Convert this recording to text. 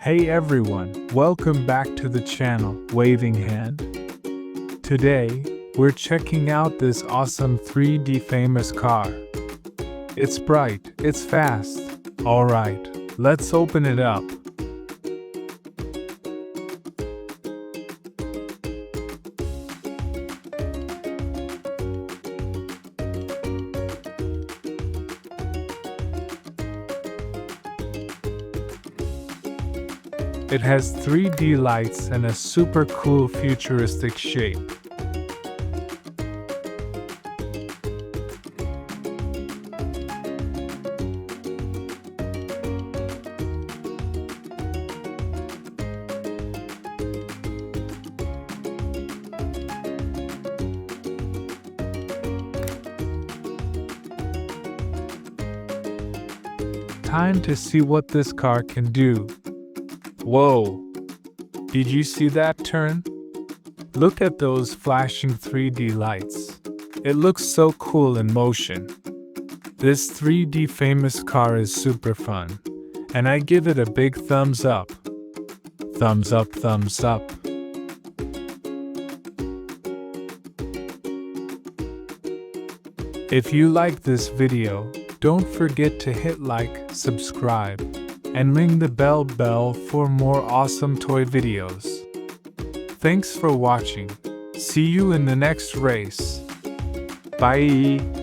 Hey everyone, welcome back to the channel, Waving Hand. Today, we're checking out this awesome 3D famous car. It's bright, it's fast. Alright, let's open it up. It has 3D lights and a super cool futuristic shape. Time to see what this car can do. Whoa! Did you see that turn? Look at those flashing 3D lights. It looks so cool in motion. This 3D famous car is super fun, and I give it a big thumbs up. Thumbs up, thumbs up. If you like this video, don't forget to hit like, subscribe, and ring the bell for more awesome toy videos. Thanks for watching. See you in the next race. Bye.